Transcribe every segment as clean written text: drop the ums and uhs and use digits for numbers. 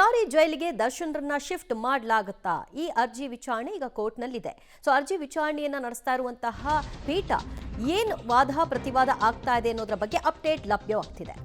ಬಳ್ಳಾರಿ ಜೈಲಿಗೆ ದರ್ಶನ್ರನ್ನ ಶಿಫ್ಟ್ ಮಾಡಲಾಗುತ್ತಾ? ಈ ಅರ್ಜಿ ವಿಚಾರಣೆ ಈಗ ಕೋರ್ಟ್ನಲ್ಲಿದೆ. ಸೊ ಅರ್ಜಿ ವಿಚಾರಣೆಯನ್ನ ನಡೆಸ್ತಾ ಇರುವಂತಹ ಪೀಠ ಏನು ವಾದ ಪ್ರತಿವಾದ ಆಗ್ತಾ ಇದೆ ಅನ್ನೋದರ ಬಗ್ಗೆ ಅಪ್ಡೇಟ್ ಲಭ್ಯವಾಗ್ತಿದೆ.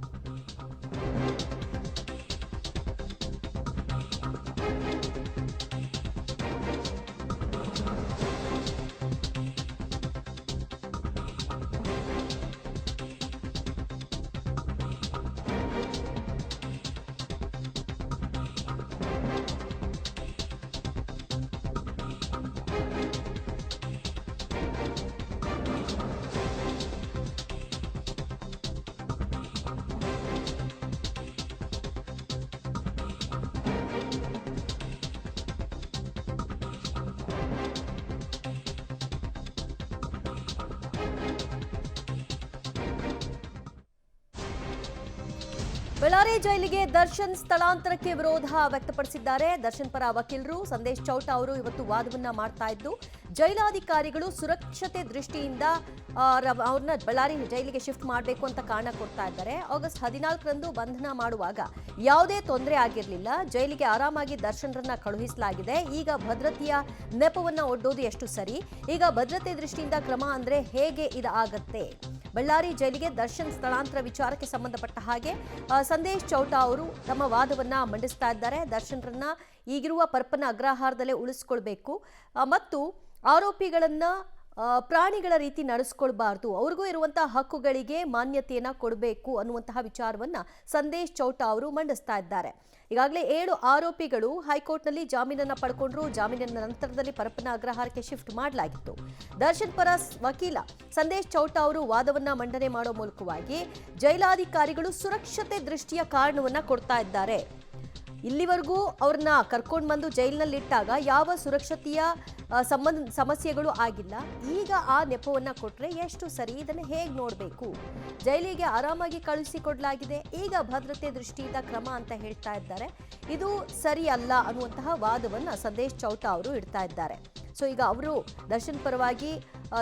ಬಳ್ಳಾರಿ ಜೈಲಿಗೆ ದರ್ಶನ್ ಸ್ಥಳಾಂತರಕ್ಕೆ ವಿರೋಧ ವ್ಯಕ್ತಪಡಿಸಿದ್ದಾರೆ. ದರ್ಶನ್ ಪರ ವಕೀಲರು ಸಂದೇಶ್ ಚೌಟ ಅವರು ಇವತ್ತು ವಾದವನ್ನ ಮಾಡ್ತಾ ಇದ್ದು, ಜೈಲಾಧಿಕಾರಿಗಳು ಸುರಕ್ಷತೆ ದೃಷ್ಟಿಯಿಂದ ಅವ್ರನ್ನ ಬಳ್ಳಾರಿ ಜೈಲಿಗೆ ಶಿಫ್ಟ್ ಮಾಡಬೇಕು ಅಂತ ಕಾರಣ ಕೊಡ್ತಾ ಇದ್ದಾರೆ. ಆಗಸ್ಟ್ 14ರಂದು ಬಂಧನ ಮಾಡುವಾಗ ಯಾವುದೇ ತೊಂದರೆ ಆಗಿರಲಿಲ್ಲ. ಜೈಲಿಗೆ ಆರಾಮಾಗಿ ದರ್ಶನ್ರನ್ನ ಕಳುಹಿಸಲಾಗಿದೆ. ಈಗ ಭದ್ರತೆಯ ನೆಪವನ್ನ ಒಡ್ಡೋದು ಎಷ್ಟು ಸರಿ? ಈಗ ಭದ್ರತೆ ದೃಷ್ಟಿಯಿಂದ ಕ್ರಮ ಅಂದ್ರೆ ಹೇಗೆ ಇದು ಆಗತ್ತೆ? ಬಳ್ಳಾರಿ ಜೈಲಿಗೆ ದರ್ಶನ್ ಸ್ಥಳಾಂತರ ವಿಚಾರಕ್ಕೆ ಸಂಬಂಧಪಟ್ಟ ಹಾಗೆ ಸಂದೇಶ್ ಚೌಟ ಅವರು ತಮ್ಮ ವಾದವನ್ನ ಮಂಡಿಸ್ತಾ ಇದ್ದಾರೆ. ದರ್ಶನ್ರನ್ನ ಈಗಿರುವ ಪರಪ್ಪನ ಅಗ್ರಹಾರದಲ್ಲೇ ಉಳಿಸ್ಕೊಳ್ಬೇಕು ಮತ್ತು ಆರೋಪಿಗಳನ್ನ ಪ್ರಾಣಿಗಳ ರೀತಿ ನಡೆಸ್ಕೊಳ್ಬಾರ್ದು, ಅವ್ರಿಗೂ ಇರುವಂತಹ ಹಕ್ಕುಗಳಿಗೆ ಮಾನ್ಯತೆಯನ್ನ ಕೊಡಬೇಕು ಅನ್ನುವಂತಹ ವಿಚಾರವನ್ನ ಸಂದೇಶ್ ಚೌಟ ಅವರು ಮಂಡಿಸ್ತಾ ಇದ್ದಾರೆ. ಈಗಾಗಲೇ 7 ಆರೋಪಿಗಳು ಹೈಕೋರ್ಟ್ನಲ್ಲಿ ಜಾಮೀನನ್ನ ಪಡ್ಕೊಂಡ್ರು. ಜಾಮೀನಿನ ನಂತರದಲ್ಲಿ ಪರಪ್ಪನ ಅಗ್ರಹಾರಕ್ಕೆ ಶಿಫ್ಟ್ ಮಾಡಲಾಗಿತ್ತು. ದರ್ಶನ್ ಪರ ವಕೀಲ ಸಂದೇಶ್ ಚೌಟ ಅವರು ವಾದವನ್ನ ಮಂಡನೆ ಮಾಡೋ ಮೂಲಕವಾಗಿ ಜೈಲಾಧಿಕಾರಿಗಳು ಸುರಕ್ಷತೆ ದೃಷ್ಟಿಯ ಕಾರಣವನ್ನ ಕೊಡ್ತಾ ಇದ್ದಾರೆ. ಇಲ್ಲಿವರೆಗೂ ಅವ್ರನ್ನ ಕರ್ಕೊಂಡು ಬಂದು ಜೈಲಿನಲ್ಲಿಟ್ಟಾಗ ಯಾವ ಸುರಕ್ಷತೆಯ ಸಮಸ್ಯೆಗಳು ಆಗಿಲ್ಲ. ಈಗ ಆ ನೆಪವನ್ನ ಕೊಟ್ರೆ ಎಷ್ಟು ಸರಿ? ಇದನ್ನು ಹೇಗೆ ನೋಡಬೇಕು? ಜೈಲಿಗೆ ಆರಾಮಾಗಿ ಕಳುಹಿಸಿಕೊಡ್ಲಾಗಿದೆ. ಈಗ ಭದ್ರತೆ ದೃಷ್ಟಿಯಿಂದ ಕ್ರಮ ಅಂತ ಹೇಳ್ತಾ ಇದ್ದಾರೆ. ಇದು ಸರಿ ಅಲ್ಲ ಅನ್ನುವಂತಹ ವಾದವನ್ನ ಸಂದೇಶ್ ಚೌಟ ಅವರು ಇಡ್ತಾ ಇದ್ದಾರೆ. ಸೊ ಈಗ ಅವರು ದರ್ಶನ್ ಪರವಾಗಿ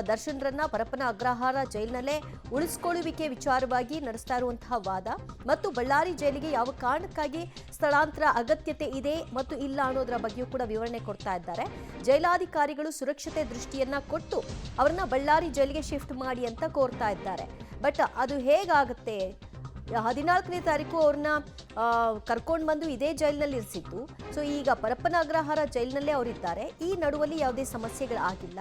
ದರ್ಶನ್ರನ್ನ ಪರಪ್ಪನ ಅಗ್ರಹಾರ ಜೈಲಿನಲ್ಲೇ ಉಳಿಸ್ಕೊಳ್ಳುವಿಕೆ ವಿಚಾರವಾಗಿ ನಡೆಸ್ತಾ ಇರುವಂತಹ ವಾದ ಮತ್ತು ಬಳ್ಳಾರಿ ಜೈಲಿಗೆ ಯಾವ ಕಾರಣಕ್ಕಾಗಿ ಸ್ಥಳಾಂತರ ಅಗತ್ಯತೆ ಇದೆ ಮತ್ತು ಇಲ್ಲ ಅನ್ನೋದರ ಬಗ್ಗೆಯೂ ಕೂಡ ವಿವರಣೆ ಕೊಡ್ತಾ ಇದ್ದಾರೆ. ಜೈಲಾಧಿಕಾರಿಗಳು ಸುರಕ್ಷತೆ ದೃಷ್ಟಿಯನ್ನ ಕೊಟ್ಟು ಅವರನ್ನ ಬಳ್ಳಾರಿ ಜೈಲಿಗೆ ಶಿಫ್ಟ್ ಮಾಡಿ ಅಂತ ಕೋರ್ತಾ ಇದ್ದಾರೆ. ಬಟ್ ಅದು ಹೇಗಾಗುತ್ತೆ? 14ನೇ ತಾರೀಕು ಅವ್ರನ್ನ ಕರ್ಕೊಂಡು ಬಂದು ಇದೇ ಜೈಲಿನಲ್ಲಿ ಇರಿಸಿತ್ತು. ಸೊ ಈಗ ಪರಪ್ಪನ ಅಗ್ರಹಾರ ಜೈಲಿನಲ್ಲೇ ಅವರಿದ್ದಾರೆ. ಈ ನಡುವಲ್ಲಿ ಯಾವುದೇ ಸಮಸ್ಯೆಗಳಾಗಿಲ್ಲ.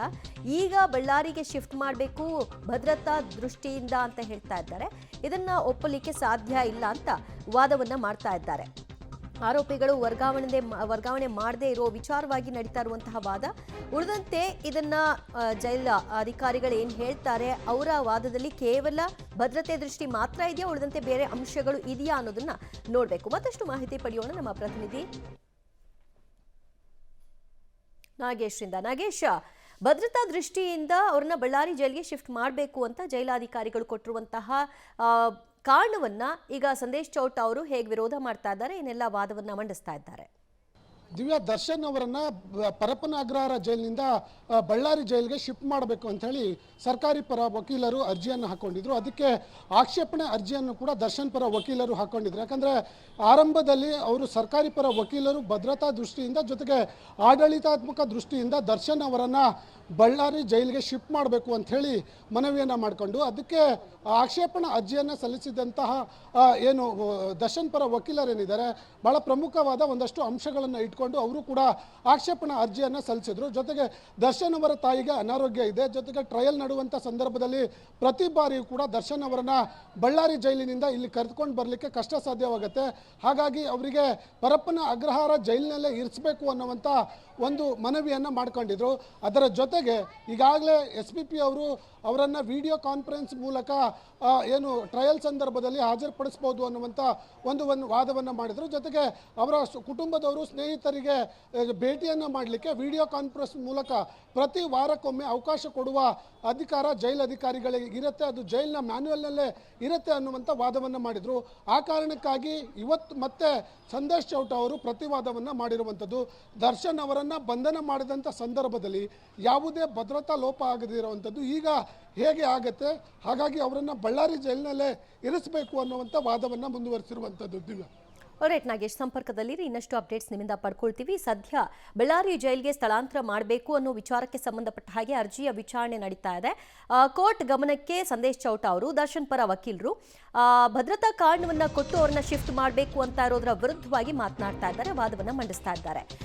ಈಗ ಬಳ್ಳಾರಿಗೆ ಶಿಫ್ಟ್ ಮಾಡಬೇಕು ಭದ್ರತಾ ದೃಷ್ಟಿಯಿಂದ ಅಂತ ಹೇಳ್ತಾ ಇದ್ದಾರೆ. ಇದನ್ನ ಒಪ್ಪಲಿಕ್ಕೆ ಸಾಧ್ಯ ಇಲ್ಲ ಅಂತ ವಾದವನ್ನ ಮಾಡ್ತಾ ಇದ್ದಾರೆ. ಆರೋಪಿಗಳು ವರ್ಗಾವಣೆ ಮಾಡದೇ ಇರೋ ವಿಚಾರವಾಗಿ ನಡೀತಾ ಇರುವಂತಹ ವಾದ. ಉಳಿದಂತೆ ಇದನ್ನ ಜೈಲ ಅಧಿಕಾರಿಗಳು ಏನು ಹೇಳ್ತಾರೆ, ಅವರ ವಾದದಲ್ಲಿ ಕೇವಲ ಭದ್ರತೆ ದೃಷ್ಟಿ ಮಾತ್ರ ಇದೆಯಾ, ಉಳಿದಂತೆ ಬೇರೆ ಅಂಶಗಳು ಇದೆಯಾ ಅನ್ನೋದನ್ನ ನೋಡಬೇಕು. ಮತ್ತಷ್ಟು ಮಾಹಿತಿ ಪಡೆಯೋಣ ನಮ್ಮ ಪ್ರತಿನಿಧಿ ನಾಗೇಶ್ರಿಂದ. ನಾಗೇಶ್, ಭದ್ರತಾ ದೃಷ್ಟಿಯಿಂದ ಅವ್ರನ್ನ ಬಳ್ಳಾರಿ ಜೈಲಿಗೆ ಶಿಫ್ಟ್ ಮಾಡಬೇಕು ಅಂತ ಜೈಲಾಧಿಕಾರಿಗಳು ಕೊಟ್ಟಿರುವಂತಹ ಕಾರಣವನ್ನ ಈಗ ಸಂದೇಶ್ ಚೌಟ ಅವರು ಹೇಗೆ ವಿರೋಧ ಮಾಡ್ತಾ ಇದ್ದಾರೆ, ಏನೆಲ್ಲ ವಾದವನ್ನ ಮಂಡಿಸ್ತಾ ಇದ್ದಾರೆ? ದಿವ್ಯಾ, ದರ್ಶನ್ ಅವರನ್ನ ಪರಪ್ಪನ ಅಗ್ರಹಾರ ಜೈಲಿನಿಂದ ಬಳ್ಳಾರಿ ಜೈಲಿಗೆ ಶಿಫ್ಟ್ ಮಾಡಬೇಕು ಅಂತ ಹೇಳಿ ಸರ್ಕಾರಿ ಪರ ವಕೀಲರು ಅರ್ಜಿಯನ್ನು ಹಾಕೊಂಡಿದ್ರು. ಅದಕ್ಕೆ ಆಕ್ಷೇಪಣೆ ಅರ್ಜಿಯನ್ನು ಕೂಡ ದರ್ಶನ್ ಪರ ವಕೀಲರು ಹಾಕೊಂಡಿದ್ರು. ಯಾಕಂದರೆ ಆರಂಭದಲ್ಲಿ ಅವರು ಸರ್ಕಾರಿ ಪರ ವಕೀಲರು ಭದ್ರತಾ ದೃಷ್ಟಿಯಿಂದ ಜೊತೆಗೆ ಆಡಳಿತಾತ್ಮಕ ದೃಷ್ಟಿಯಿಂದ ದರ್ಶನ್ ಅವರನ್ನು ಬಳ್ಳಾರಿ ಜೈಲಿಗೆ ಶಿಫ್ಟ್ ಮಾಡಬೇಕು ಅಂಥೇಳಿ ಮನವಿಯನ್ನು ಮಾಡಿಕೊಂಡು ಅದಕ್ಕೆ ಆಕ್ಷೇಪಣಾ ಅರ್ಜಿಯನ್ನು ಸಲ್ಲಿಸಿದಂತಹ ಏನು ದರ್ಶನ್ ಪರ ವಕೀಲರೇನಿದ್ದಾರೆ ಭಾಳ ಪ್ರಮುಖವಾದ ಒಂದಷ್ಟು ಅಂಶಗಳನ್ನು ಇಟ್ಕೊಂಡು ಅವರು ಕೂಡ ಆಕ್ಷೇಪಣಾ ಅರ್ಜಿಯನ್ನು ಸಲ್ಲಿಸಿದರು. ಜೊತೆಗೆ ದರ್ಶನ್ ಅವರ ತಾಯಿಗೆ ಅನಾರೋಗ್ಯ ಇದೆ. ಜೊತೆಗೆ ಟ್ರಯಲ್ ನಡುವಂಥ ಸಂದರ್ಭದಲ್ಲಿ ಪ್ರತಿ ಬಾರಿಯೂ ಕೂಡ ದರ್ಶನ್ ಅವರನ್ನು ಬಳ್ಳಾರಿ ಜೈಲಿನಿಂದ ಇಲ್ಲಿ ಕರೆದುಕೊಂಡು ಬರಲಿಕ್ಕೆ ಕಷ್ಟ ಸಾಧ್ಯವಾಗುತ್ತೆ. ಹಾಗಾಗಿ ಅವರಿಗೆ ಪರಪ್ಪನ ಅಗ್ರಹಾರ ಜೈಲಿನಲ್ಲೇ ಇರಿಸಬೇಕು ಅನ್ನುವಂಥ ಒಂದು ಮನವಿಯನ್ನು ಮಾಡ್ಕೊಂಡಿದ್ರು. ಅದರ ಜೊತೆಗೆ ಈಗಾಗಲೇ SPP ಅವರು ಅವರನ್ನು ವಿಡಿಯೋ ಕಾನ್ಫರೆನ್ಸ್ ಮೂಲಕ ಏನು ಟ್ರಯಲ್ ಸಂದರ್ಭದಲ್ಲಿ ಹಾಜರುಪಡಿಸ್ಬೋದು ಅನ್ನುವಂಥ ಒಂದು ವಾದವನ್ನು ಮಾಡಿದರು. ಜೊತೆಗೆ ಅವರ ಕುಟುಂಬದವರು ಸ್ನೇಹಿತರಿಗೆ ಭೇಟಿಯನ್ನು ಮಾಡಲಿಕ್ಕೆ ವಿಡಿಯೋ ಕಾನ್ಫರೆನ್ಸ್ ಮೂಲಕ ಪ್ರತಿ ವಾರಕ್ಕೊಮ್ಮೆ ಅವಕಾಶ ಕೊಡುವ ಅಧಿಕಾರ ಜೈಲ್ ಅಧಿಕಾರಿಗಳಿಗೆ ಇರುತ್ತೆ, ಅದು ಜೈಲಿನ ಮ್ಯಾನ್ಯುಯಲ್ನಲ್ಲೇ ಇರುತ್ತೆ ಅನ್ನುವಂಥ ವಾದವನ್ನು ಮಾಡಿದರು. ಆ ಕಾರಣಕ್ಕಾಗಿ ಇವತ್ತು ಮತ್ತೆ ಸಂದೇಶ್ ಚೌಟ ಅವರು ಪ್ರತಿವಾದವನ್ನು ಮಾಡಿರುವಂಥದ್ದು. ದರ್ಶನ್ ಅವರನ್ನು ಬಂಧನ ಮಾಡಿದಂಥ ಸಂದರ್ಭದಲ್ಲಿ ಯಾವುದೇ ಭದ್ರತಾ ಲೋಪ ಆಗದಿರುವಂಥದ್ದು ಈಗ ಹೇಗೆ ಆಗುತ್ತೆ, ಹಾಗಾಗಿ ಅವರನ್ನು ಬಳ್ಳಾರಿ ಜೈಲಿನಲ್ಲೇ ಇರಿಸಬೇಕು ಅನ್ನುವಂಥ ವಾದವನ್ನು ಮುಂದುವರಿಸಿರುವಂಥದ್ದು. ದಿವ್ಯ, ರೈಟ್ ನಾಗೇಶ್, ಸಂಪರ್ಕದಲ್ಲಿ ಇನ್ನಷ್ಟು ಅಪ್ಡೇಟ್ಸ್ ನಿಮ್ಮಿಂದ ಪಡ್ಕೊಳ್ತೀವಿ. ಸದ್ಯ ಬಳ್ಳಾರಿ ಜೈಲ್ಗೆ ಸ್ಥಳಾಂತರ ಮಾಡಬೇಕು ಅನ್ನೋ ವಿಚಾರಕ್ಕೆ ಸಂಬಂಧಪಟ್ಟ ಹಾಗೆ ಅರ್ಜಿಯ ವಿಚಾರಣೆ ನಡೀತಾ ಇದೆ. ಕೋರ್ಟ್ ಗಮನಕ್ಕೆ ಸಂದೇಶ್ ಚೌಟಾ ಅವರು, ದರ್ಶನ್ ಪರ ವಕೀಲರು ಭದ್ರತಾ ಕಾರಣವನ್ನ ಕೊಟ್ಟು ಅವರನ್ನ ಶಿಫ್ಟ್ ಮಾಡಬೇಕು ಅಂತ ಇರೋದರ ವಿರುದ್ಧವಾಗಿ ಮಾತನಾಡ್ತಾ ಇದ್ದಾರೆ, ವಾದವನ್ನ ಮಂಡಿಸ್ತಾ ಇದ್ದಾರೆ.